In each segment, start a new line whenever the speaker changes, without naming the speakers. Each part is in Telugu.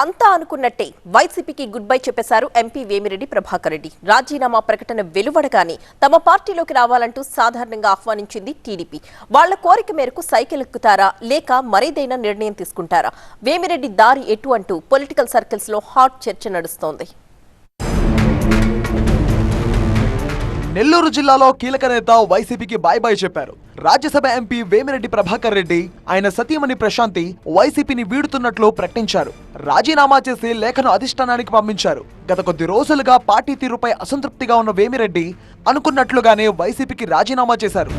అంతా అనుకున్నట్టే వైసీపీకి గుడ్ బై చెప్పేశారు ఎంపీ వేమిరెడ్డి ప్రభాకర్ రెడ్డి. రాజీనామా ప్రకటన వెలువడగానే తమ పార్టీలోకి రావాలంటూ సాధారణంగా ఆహ్వానించింది టీడీపీ. వాళ్ల కోరిక మేరకు సైకిల్ ఎక్కుతారా లేక మరేదైనా నిర్ణయం తీసుకుంటారా? వేమిరెడ్డి దారి ఎటు అంటూ పొలిటికల్ సర్కిల్స్ లో హాట్ చర్చ నడుస్తోంది.
నెల్లూరు జిల్లాలో కీలక నేత వైసీపీకి బాయ్ బాయ్ చెప్పారు. రాజ్యసభ ఎంపీ వేమిరెడ్డి ప్రభాకర్ రెడ్డి ఆయన సతీమణి ప్రశాంతి వైసీపీని వీడుతున్నట్లు ప్రకటించారు. రాజీనామా చేసి లేఖను అధిష్టానానికి పంపించారు. గత కొద్ది రోజులుగా పార్టీ తీరుపై అసంతృప్తిగా ఉన్న వేమిరెడ్డి అనుకున్నట్లుగానే వైసీపీకి రాజీనామా చేశారు.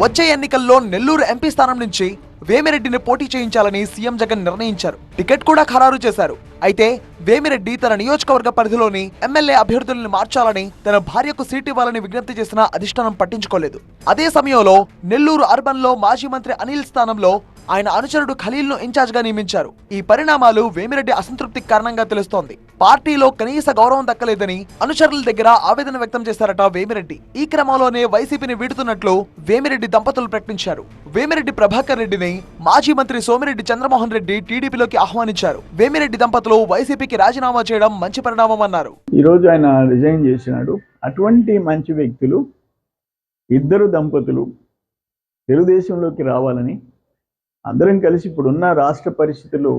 వచ్చే ఎన్నికల్లో నెల్లూరు ఎంపీ స్థానం నుంచి వేమిరెడ్డిని పోటీ చేయించాలని సీఎం జగన్ నిర్ణయించారు. టికెట్ కూడా ఖరారు చేశారు. అయితే వేమిరెడ్డి తన నియోజకవర్గ పరిధిలోని ఎమ్మెల్యే అభ్యర్థులను మార్చాలని, తన భార్యకు సీటు ఇవ్వాలని విజ్ఞప్తి చేసినా అధిష్టానం పట్టించుకోలేదు. అదే సమయంలో నెల్లూరు అర్బన్ లో మాజీ మంత్రి అనిల్ స్థానంలో ఆయన అనుచరుడు ఖలీల్ ను ఇన్ఛార్జ్ గా నియమించారు. ఈ పరిణామాలు వేమిరెడ్డి అసంతృప్తికి కారణంగా తెలుస్తోంది. పార్టీలో కనీస గౌరవం దక్కలేదని అనుచరుల దగ్గర ఆవేదన వ్యక్తం చేశారట వేమిరెడ్డి. ఈ క్రమంలోనే వైసీపీని వీడుతున్నట్లు వేమిరెడ్డి దంపతులు ప్రకటించారు. వేమిరెడ్డి ప్రభాకర్ రెడ్డిని మాజీ మంత్రి సోమిరెడ్డి చంద్రమోహన్ రెడ్డి టీడీపీలోకి ఆహ్వానించారు. వేమిరెడ్డి దంపతులు వైసీపీకి రాజీనామా చేయడం మంచి పరిణామం అన్నారు.
ఈ రోజు ఆయన రిజైన్ చేసినాడు. అటువంటి మంచి వ్యక్తులు ఇద్దరు దంపతులు తెలుగుదేశంలోకి రావాలని అందరం కలిసి ఇప్పుడున్న రాష్ట్ర పరిస్థితులు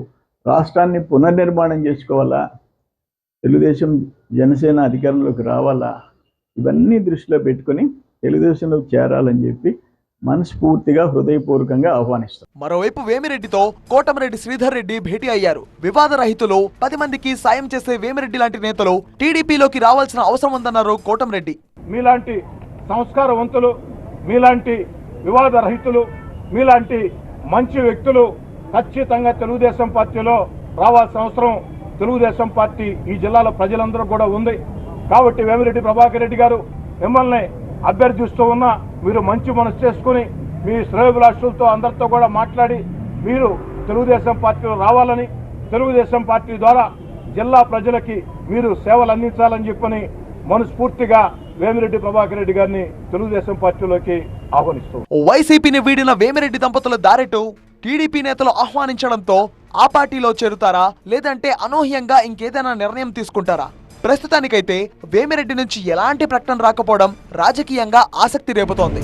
రాష్ట్రాన్ని పునర్నిర్మాణం చేసుకోవాలా, తెలుగుదేశం జనసేన అధికారంలోకి రావాలా, ఇవన్నీ దృష్టిలో పెట్టుకొని తెలుగుదేశంలోకి చేరాలని చెప్పి మనస్ఫూర్తిగా హృదయపూర్వకంగా ఆహ్వానిస్తారు.
మరోవైపు వేమిరెడ్డితో కోటమిరెడ్డి శ్రీధర్ రెడ్డి భేటీ అయ్యారు. వివాద రహితులు 10 మందికి సాయం చేసే వేమిరెడ్డి లాంటి నేతలు టీడీపీలోకి రావాల్సిన అవసరం ఉందన్నారు కోటమిరెడ్డి.
మీలాంటి సంస్కారవంతులు, మీలాంటి వివాద రహితులు, మీలాంటి మంచి వ్యక్తులు ఖచ్చితంగా తెలుగుదేశం పార్టీలో రావాల్సిన అవసరం తెలుగుదేశం పార్టీ ఈ జిల్లాలో ప్రజలందరూ కూడా ఉంది. కాబట్టి వేమిరెడ్డి ప్రభాకర్ రెడ్డి గారు మిమ్మల్ని అభ్యర్థిస్తూ ఉన్నా మీరు మంచి మనసు చేసుకుని మీ శ్రేయోభిలాషులతో అందరితో కూడా మాట్లాడి మీరు తెలుగుదేశం పార్టీలో రావాలని, తెలుగుదేశం పార్టీ ద్వారా జిల్లా ప్రజలకి మీరు సేవలు అందించాలని చెప్పని మనస్ఫూర్తిగా వేమిరెడ్డి ప్రభాకర్ రెడ్డి గారిని తెలుగుదేశం పార్టీలోకి ఆహ్వానిస్తూ
వైసీపీని వీడిన వేమిరెడ్డి దంపతుల దారెటు టీడీపీ నేతలు ఆహ్వానించడంతో ఆ పార్టీలో చేరుతారా లేదంటే అనూహ్యంగా ఇంకేదైనా నిర్ణయం తీసుకుంటారా? ప్రస్తుతానికైతే వేమిరెడ్డి నుంచి ఎలాంటి ప్రకటన రాకపోవడం రాజకీయంగా ఆసక్తి రేపుతోంది.